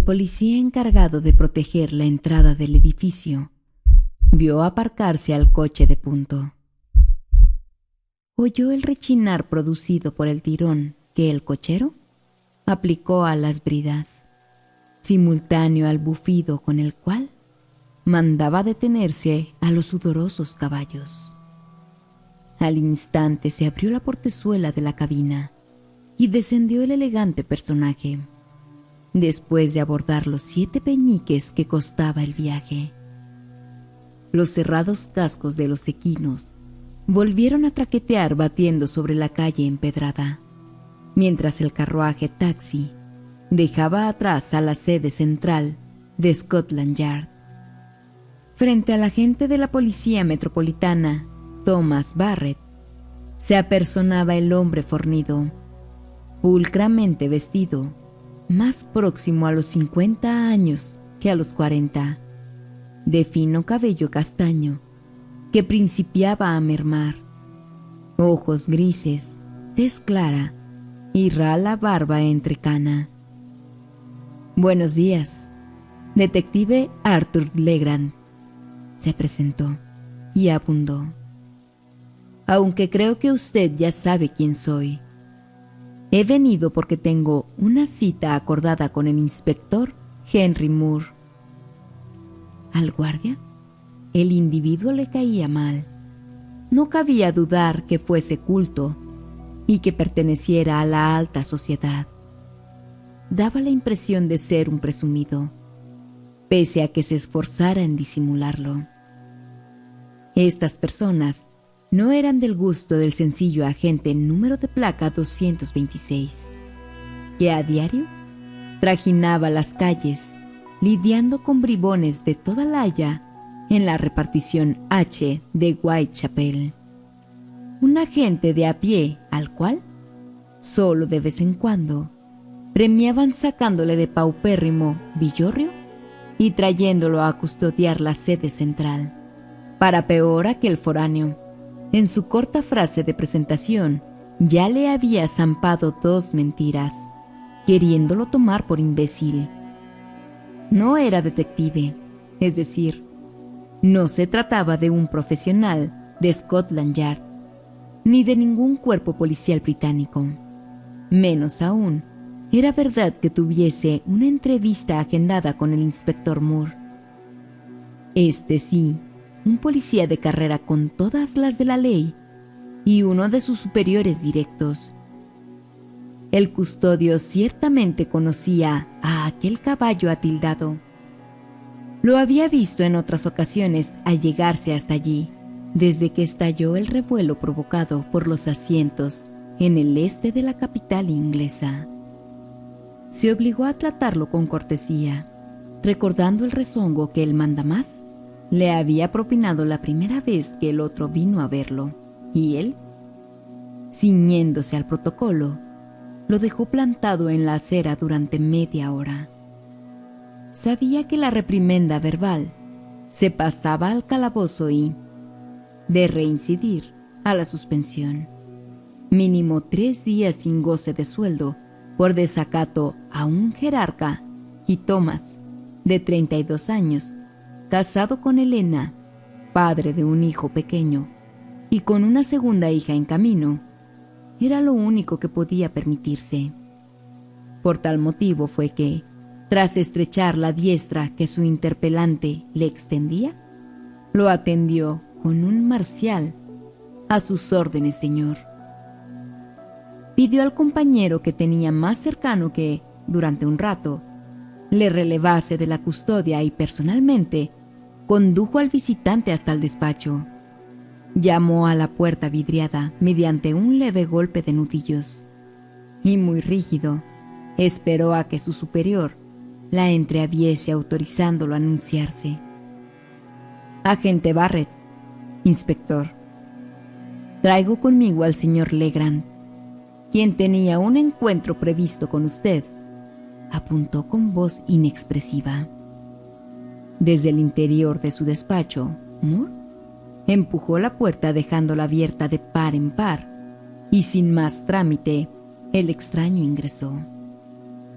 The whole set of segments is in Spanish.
policía encargado de proteger la entrada del edificio vio aparcarse al coche de punto. Oyó el rechinar producido por el tirón que el cochero aplicó a las bridas, simultáneo al bufido con el cual mandaba detenerse a los sudorosos caballos. Al instante se abrió la portezuela de la cabina y descendió el elegante personaje, después de abordar los 7 peñiques que costaba el viaje. Los cerrados cascos de los equinos volvieron a traquetear batiendo sobre la calle empedrada, mientras el carruaje taxi dejaba atrás a la sede central de Scotland Yard. Frente al agente de la policía metropolitana, Thomas Barrett, se apersonaba el hombre fornido, pulcramente vestido, más próximo a los 50 años que a los 40, de fino cabello castaño que principiaba a mermar, ojos grises, tez clara y rala barba entrecana. «Buenos días, detective Arthur Legrand», se presentó y abundó. «Aunque creo que usted ya sabe quién soy. He venido porque tengo una cita acordada con el inspector Henry Moore». Al guardia, el individuo le caía mal. No cabía dudar que fuese culto y que perteneciera a la alta sociedad. Daba la impresión de ser un presumido, pese a que se esforzara en disimularlo. Estas personas no eran del gusto del sencillo agente número de placa 226, que a diario trajinaba las calles lidiando con bribones de toda la haya en la repartición H de Whitechapel. Un agente de a pie al cual, solo de vez en cuando, premiaban sacándole de paupérrimo villorrio y trayéndolo a custodiar la sede central. Para peor, aquel foráneo, en su corta frase de presentación, ya le había zampado 2 mentiras, queriéndolo tomar por imbécil. No era detective, es decir, no se trataba de un profesional de Scotland Yard, ni de ningún cuerpo policial británico. Menos aún, era verdad que tuviese una entrevista agendada con el inspector Moore. Este sí, un policía de carrera con todas las de la ley y uno de sus superiores directos. El custodio ciertamente conocía a aquel caballo atildado. Lo había visto en otras ocasiones al llegarse hasta allí, desde que estalló el revuelo provocado por los asientos en el este de la capital inglesa. Se obligó a tratarlo con cortesía, recordando el rezongo que el mandamás le había propinado la primera vez que el otro vino a verlo, y él, ciñéndose al protocolo, lo dejó plantado en la acera durante media hora. Sabía que la reprimenda verbal se pasaba al calabozo y, de reincidir, a la suspensión. Mínimo 3 días sin goce de sueldo por desacato a un jerarca, y Thomas, de 32 años, casado con Elena, padre de un hijo pequeño y con una segunda hija en camino, era lo único que podía permitirse. Por tal motivo fue que, tras estrechar la diestra que su interpelante le extendía, lo atendió con un marcial: «A sus órdenes, señor». Pidió al compañero que tenía más cercano que, durante un rato, le relevase de la custodia y personalmente condujo al visitante hasta el despacho. Llamó a la puerta vidriada mediante un leve golpe de nudillos y, muy rígido, esperó a que su superior la entreabriese autorizándolo a anunciarse. «Agente Barrett, inspector, traigo conmigo al señor Legrand, quien tenía un encuentro previsto con usted», apuntó con voz inexpresiva. Desde el interior de su despacho, Moore empujó la puerta dejándola abierta de par en par, y sin más trámite, el extraño ingresó.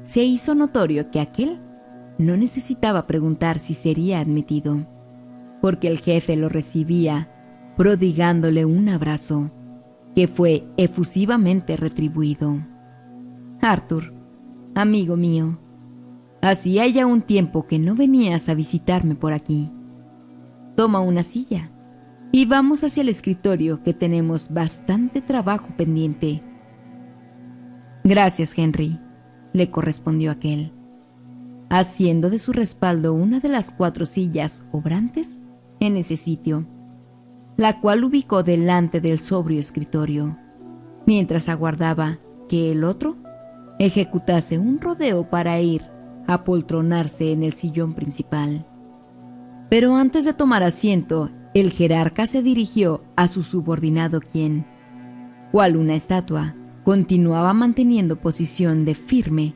Se hizo notorio que aquel no necesitaba preguntar si sería admitido, porque el jefe lo recibía prodigándole un abrazo que fue efusivamente retribuido. Arthur, amigo mío, hacía ya un tiempo que no venías a visitarme por aquí. Toma una silla y vamos hacia el escritorio, que tenemos bastante trabajo pendiente. Gracias, Henry, le correspondió aquel, haciendo de su respaldo una de las 4 sillas obrantes en ese sitio, la cual ubicó delante del sobrio escritorio, mientras aguardaba que el otro ejecutase un rodeo para ir a apoltronarse en el sillón principal. Pero antes de tomar asiento, el jerarca se dirigió a su subordinado, quien, cual una estatua, continuaba manteniendo posición de firme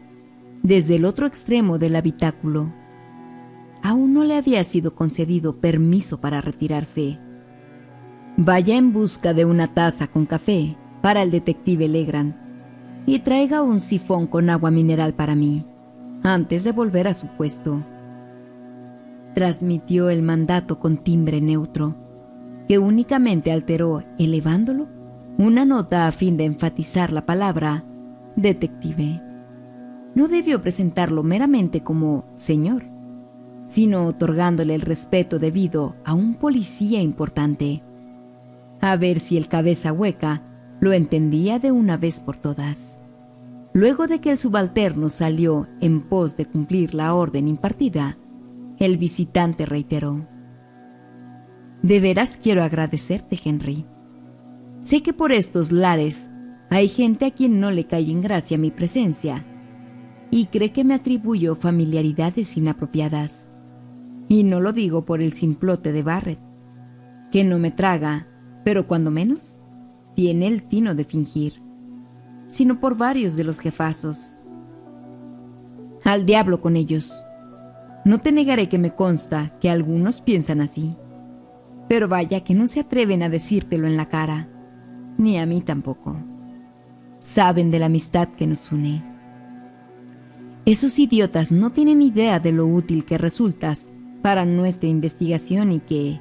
desde el otro extremo del habitáculo. Aún no le había sido concedido permiso para retirarse. Vaya en busca de una taza con café para el detective Legrand y traiga un sifón con agua mineral para mí, antes de volver a su puesto. Transmitió el mandato con timbre neutro, que únicamente alteró, elevándolo, una nota a fin de enfatizar la palabra detective. No debió presentarlo meramente como señor, sino otorgándole el respeto debido a un policía importante. A ver si el cabeza hueca lo entendía de una vez por todas. Luego de que el subalterno salió en pos de cumplir la orden impartida, el visitante reiteró: «De veras quiero agradecerte, Henry. Sé que por estos lares hay gente a quien no le cae en gracia mi presencia y cree que me atribuyo familiaridades inapropiadas. Y no lo digo por el simplote de Barrett, que no me traga, pero cuando menos tiene el tino de fingir, sino por varios de los jefazos. Al diablo con ellos. No te negaré que me consta que algunos piensan así, pero vaya que no se atreven a decírtelo en la cara, ni a mí tampoco. Saben de la amistad que nos une. Esos idiotas no tienen idea de lo útil que resultas para nuestra investigación y que,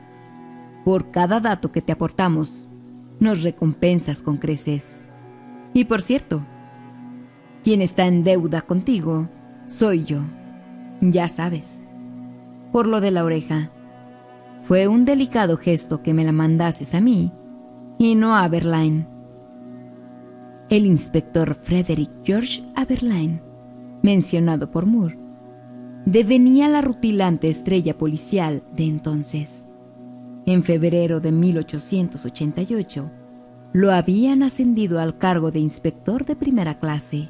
por cada dato que te aportamos, nos recompensas con creces. Y por cierto, quien está en deuda contigo soy yo, ya sabes. Por lo de la oreja, fue un delicado gesto que me la mandases a mí y no a Aberline». El inspector Frederick George Aberline, mencionado por Moore, devenía la rutilante estrella policial de entonces. En febrero de 1888, lo habían ascendido al cargo de inspector de primera clase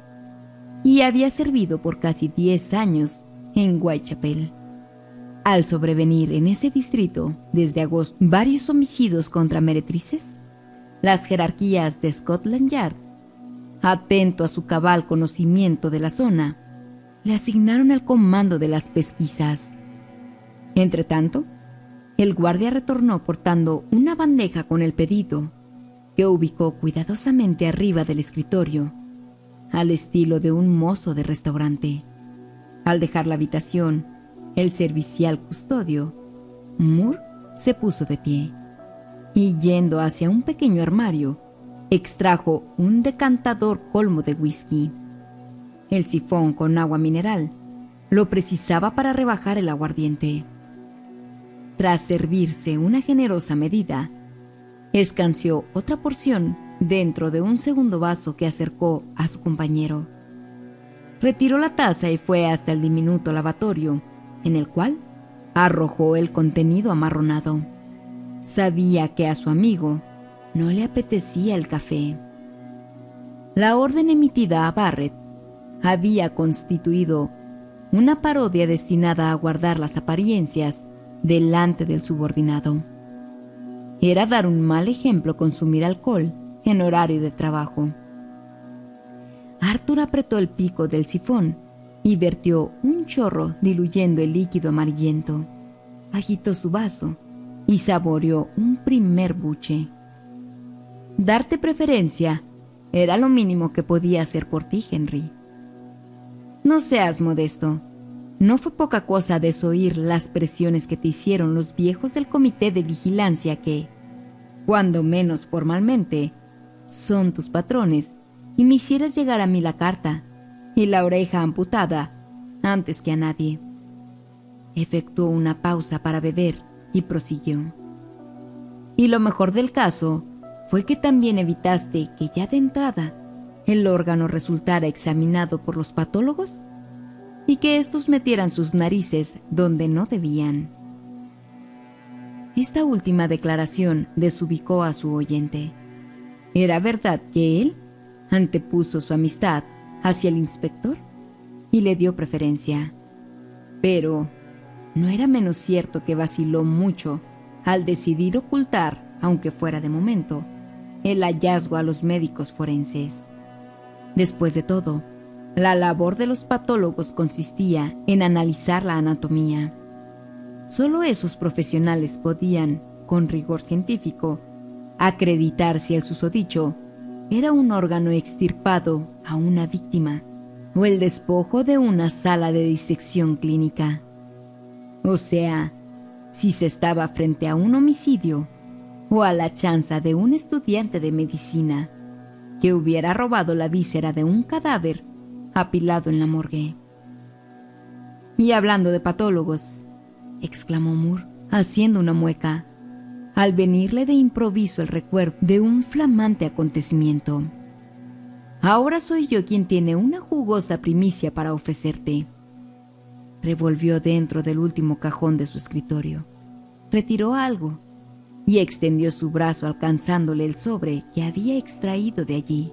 y había servido por casi 10 años en Whitechapel. Al sobrevenir en ese distrito desde agosto varios homicidios contra meretrices, las jerarquías de Scotland Yard, atento a su cabal conocimiento de la zona, le asignaron el comando de las pesquisas. Entretanto, el guardia retornó portando una bandeja con el pedido, que ubicó cuidadosamente arriba del escritorio, al estilo de un mozo de restaurante. Al dejar la habitación, el servicial custodio, Moore se puso de pie y, yendo hacia un pequeño armario, extrajo un decantador colmo de whisky. El sifón con agua mineral lo precisaba para rebajar el aguardiente. Tras servirse una generosa medida, escanció otra porción dentro de un segundo vaso que acercó a su compañero. Retiró la taza y fue hasta el diminuto lavatorio, en el cual arrojó el contenido amarronado. Sabía que a su amigo no le apetecía el café. La orden emitida a Barrett había constituido una parodia destinada a guardar las apariencias delante del subordinado. Era dar un mal ejemplo consumir alcohol en horario de trabajo. Arthur apretó el pico del sifón y vertió un chorro diluyendo el líquido amarillento. Agitó su vaso y saboreó un primer buche. Darte preferencia era lo mínimo que podía hacer por ti, Henry. No seas modesto. no fue poca cosa desoír las presiones que te hicieron los viejos del comité de vigilancia que, cuando menos formalmente, son tus patrones, y me hicieras llegar a mí la carta y la oreja amputada antes que a nadie. Efectuó una pausa para beber y prosiguió. Y lo mejor del caso fue que también evitaste que ya de entrada el órgano resultara examinado por los patólogos y que éstos metieran sus narices donde no debían. Esta última declaración desubicó a su oyente. ¿Era verdad que él antepuso su amistad hacia el inspector y le dio preferencia? Pero no era menos cierto que vaciló mucho al decidir ocultar, aunque fuera de momento, el hallazgo a los médicos forenses. Después de todo, la labor de los patólogos consistía en analizar la anatomía. Solo esos profesionales podían, con rigor científico, acreditar si el susodicho era un órgano extirpado a una víctima o el despojo de una sala de disección clínica. O sea, si se estaba frente a un homicidio o a la chanza de un estudiante de medicina que hubiera robado la víscera de un cadáver apilado en la morgue. Y hablando de patólogos, exclamó Moore, haciendo una mueca, al venirle de improviso el recuerdo de un flamante acontecimiento. Ahora soy yo quien tiene una jugosa primicia para ofrecerte. Revolvió dentro del último cajón de su escritorio, retiró algo y extendió su brazo alcanzándole el sobre que había extraído de allí.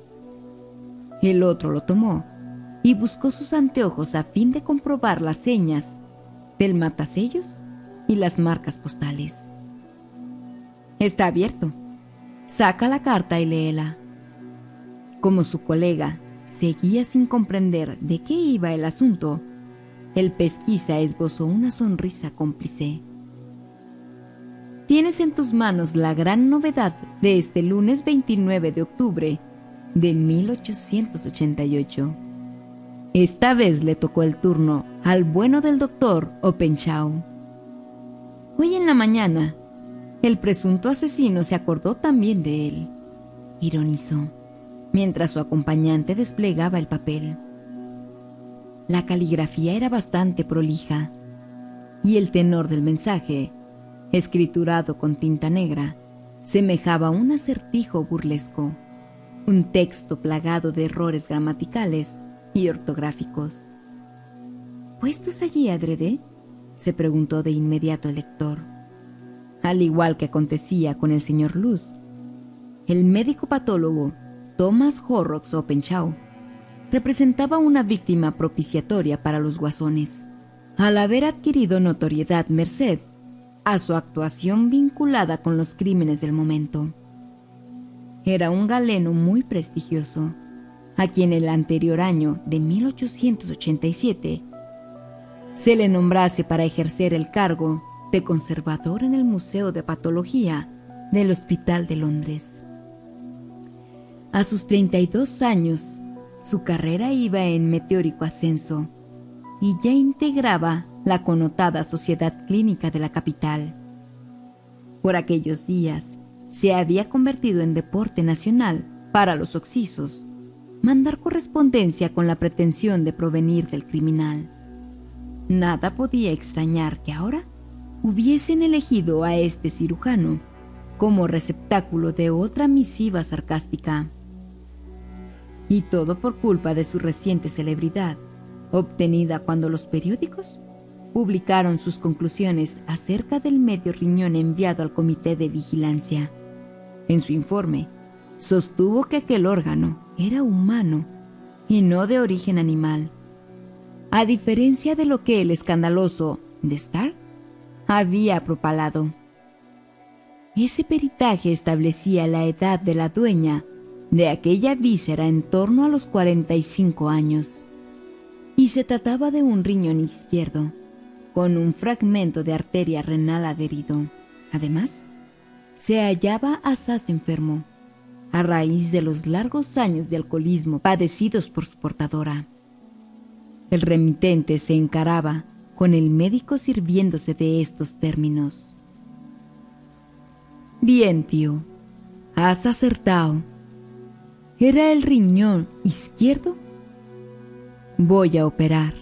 El otro lo tomó y buscó sus anteojos a fin de comprobar las señas del matasellos y las marcas postales. Está abierto. Saca la carta y léela. Como su colega seguía sin comprender de qué iba el asunto, el pesquisa esbozó una sonrisa cómplice. Tienes en tus manos la gran novedad de este lunes 29 de octubre de 1888. Esta vez le tocó el turno al bueno del doctor Openshaw. Hoy en la mañana, el presunto asesino se acordó también de él, ironizó, mientras su acompañante desplegaba el papel. La caligrafía era bastante prolija, y el tenor del mensaje, escriturado con tinta negra, semejaba a un acertijo burlesco, un texto plagado de errores gramaticales y ortográficos. ¿Puestos allí adrede?, se preguntó de inmediato el lector. Al igual que acontecía con el señor Luz, el médico patólogo Thomas Horrocks Openshaw representaba una víctima propiciatoria para los guasones, al haber adquirido notoriedad merced a su actuación vinculada con los crímenes del momento. Era un galeno muy prestigioso, a quien el anterior año de 1887 se le nombrase para ejercer el cargo de conservador en el Museo de Patología del Hospital de Londres. A sus 32 años, su carrera iba en meteórico ascenso y ya integraba la connotada Sociedad Clínica de la capital. Por aquellos días, se había convertido en deporte nacional para los occisos mandar correspondencia con la pretensión de provenir del criminal. Nada podía extrañar que ahora hubiesen elegido a este cirujano como receptáculo de otra misiva sarcástica. Y todo por culpa de su reciente celebridad, obtenida cuando los periódicos publicaron sus conclusiones acerca del medio riñón enviado al comité de vigilancia. En su informe, sostuvo que aquel órgano era humano y no de origen animal, a diferencia de lo que el escandaloso The Star había propalado. Ese peritaje establecía la edad de la dueña de aquella víscera en torno a los 45 años, y se trataba de un riñón izquierdo, con un fragmento de arteria renal adherido. Además, se hallaba asaz enfermo, a raíz de los largos años de alcoholismo padecidos por su portadora. El remitente se encaraba con el médico sirviéndose de estos términos. Bien, tío, has acertado. ¿Era el riñón izquierdo? Voy a operar.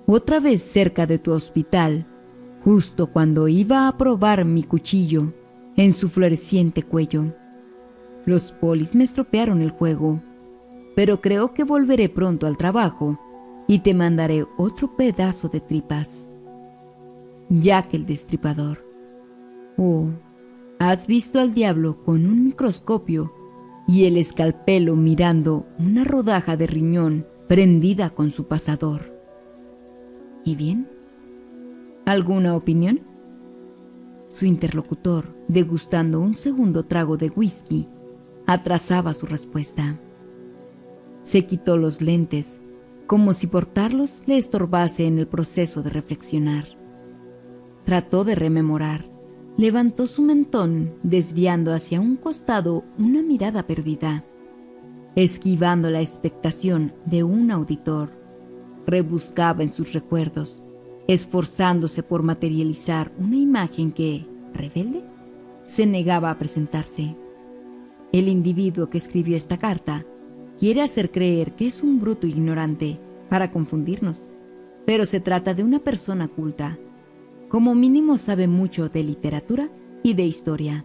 Otra vez cerca de tu hospital, justo cuando iba a probar mi cuchillo en su floreciente cuello. Los polis me estropearon el juego, pero creo que volveré pronto al trabajo y te mandaré otro pedazo de tripas. Jack el Destripador. Oh, ¿has visto al diablo con un microscopio y el escalpelo mirando una rodaja de riñón prendida con su pasador? ¿Y bien? ¿Alguna opinión? Su interlocutor, degustando un segundo trago de whisky, atrasaba su respuesta. Se quitó los lentes, como si portarlos le estorbase en el proceso de reflexionar. Trató de rememorar, levantó su mentón, desviando hacia un costado una mirada perdida, esquivando la expectación de un auditor. Rebuscaba en sus recuerdos, esforzándose por materializar una imagen que, rebelde, se negaba a presentarse. El individuo que escribió esta carta quiere hacer creer que es un bruto ignorante para confundirnos, pero se trata de una persona culta. Como mínimo sabe mucho de literatura y de historia.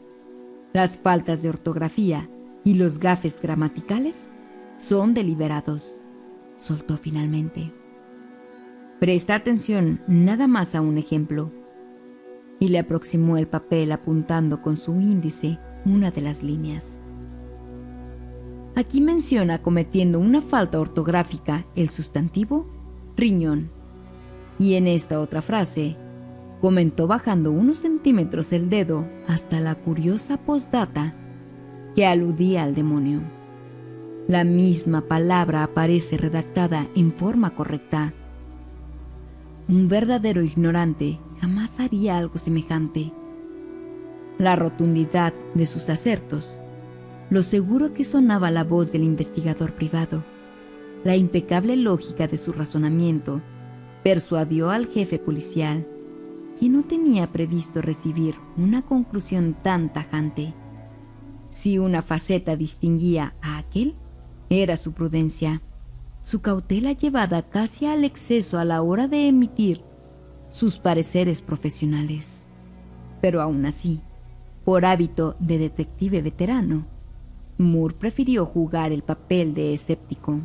Las faltas de ortografía y los gafes gramaticales son deliberados, soltó finalmente. Presta atención nada más a un ejemplo. Y le aproximó el papel apuntando con su índice una de las líneas. Aquí menciona cometiendo una falta ortográfica el sustantivo riñón. Y en esta otra frase, comentó bajando unos centímetros el dedo hasta la curiosa postdata que aludía al demonio. La misma palabra aparece redactada en forma correcta. Un verdadero ignorante jamás haría algo semejante. La rotundidad de sus acertos, lo seguro que sonaba la voz del investigador privado, la impecable lógica de su razonamiento, persuadió al jefe policial, quien no tenía previsto recibir una conclusión tan tajante. Si una faceta distinguía a aquel, era su prudencia, su cautela llevada casi al exceso a la hora de emitir sus pareceres profesionales. Pero aún así, por hábito de detective veterano, Moore prefirió jugar el papel de escéptico.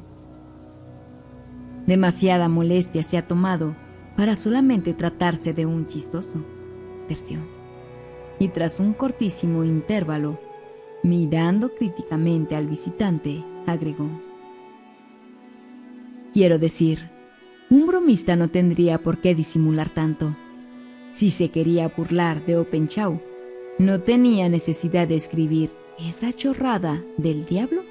Demasiada molestia se ha tomado para solamente tratarse de un chistoso, terció. Y tras un cortísimo intervalo, mirando críticamente al visitante, agregó: quiero decir, un bromista no tendría por qué disimular tanto. Si se quería burlar de Openshaw, no tenía necesidad de escribir esa chorrada del diablo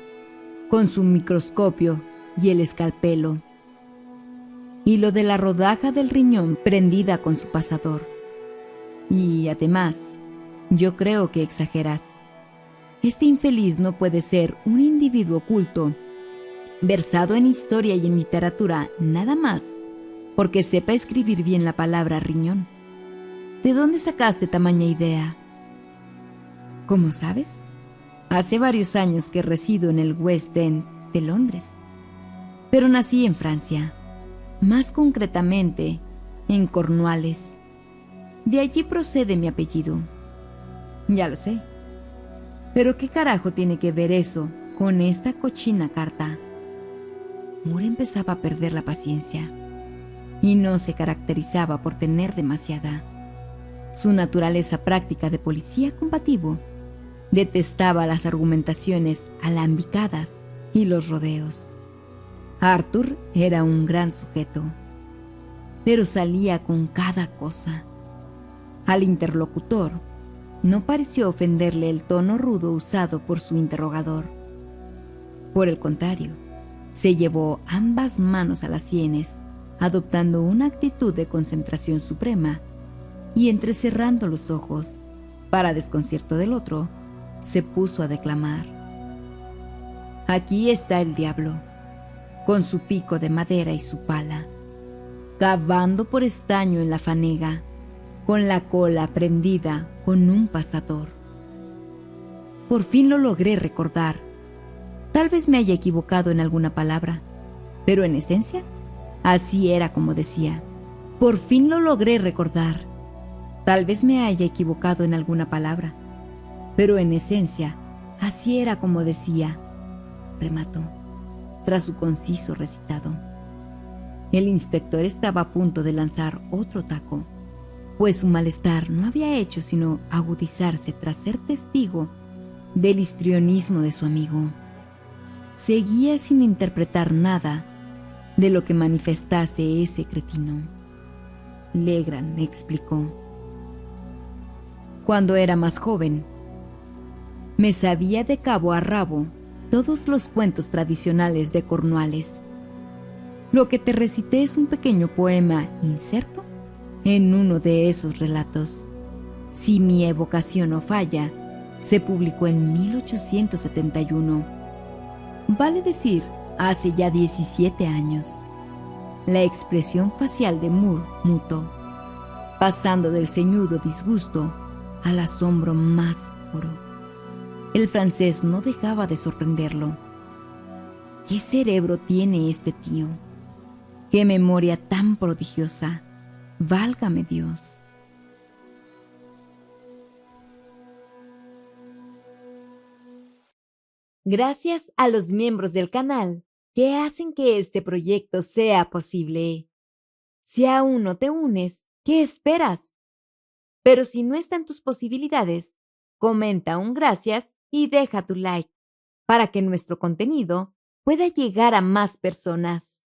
con su microscopio y el escalpelo. Y lo de la rodaja del riñón prendida con su pasador. Y además, yo creo que exageras. Este infeliz no puede ser un individuo culto, versado en historia y en literatura nada más, porque sepa escribir bien la palabra riñón. ¿De dónde sacaste tamaña idea? ¿Cómo sabes? Hace varios años que resido en el West End de Londres, pero nací en Francia, más concretamente en Cornualles. De allí procede mi apellido. Ya lo sé. Pero ¿qué carajo tiene que ver eso con esta cochina carta? Moore empezaba a perder la paciencia y no se caracterizaba por tener demasiada. Su naturaleza práctica de policía combativo detestaba las argumentaciones alambicadas y los rodeos. Arthur era un gran sujeto, pero salía con cada cosa. Al interlocutor no pareció ofenderle el tono rudo usado por su interrogador. Por el contrario, se llevó ambas manos a las sienes, adoptando una actitud de concentración suprema, y entrecerrando los ojos, para desconcierto del otro, se puso a declamar. Aquí está el diablo, con su pico de madera y su pala. cavando por estaño en la fanega, con la cola prendida con un pasador. Por fin lo logré recordar. Tal vez me haya equivocado en alguna palabra, pero en esencia, así era como decía. Por fin lo logré recordar. Tal vez me haya equivocado en alguna palabra, pero en esencia, así era como decía, remató, tras su conciso recitado. El inspector estaba a punto de lanzar otro taco, pues su malestar no había hecho sino agudizarse tras ser testigo del histrionismo de su amigo. Seguía sin interpretar nada de lo que manifestase ese cretino. Legrand explicó. Cuando era más joven, me sabía de cabo a rabo todos los cuentos tradicionales de Cornualles. Lo que te recité es un pequeño poema inserto en uno de esos relatos. Si mi evocación no falla, se publicó en 1871. Vale decir, hace ya 17 años. La expresión facial de Moore mutó, pasando del ceñudo disgusto al asombro más puro. El francés no dejaba de sorprenderlo. ¿Qué cerebro tiene este tío? ¡Qué memoria tan prodigiosa! ¡Válgame Dios! Gracias a los miembros del canal que hacen que este proyecto sea posible. Si aún no te unes, ¿qué esperas? Pero si no está en tus posibilidades, comenta un gracias y deja tu like para que nuestro contenido pueda llegar a más personas.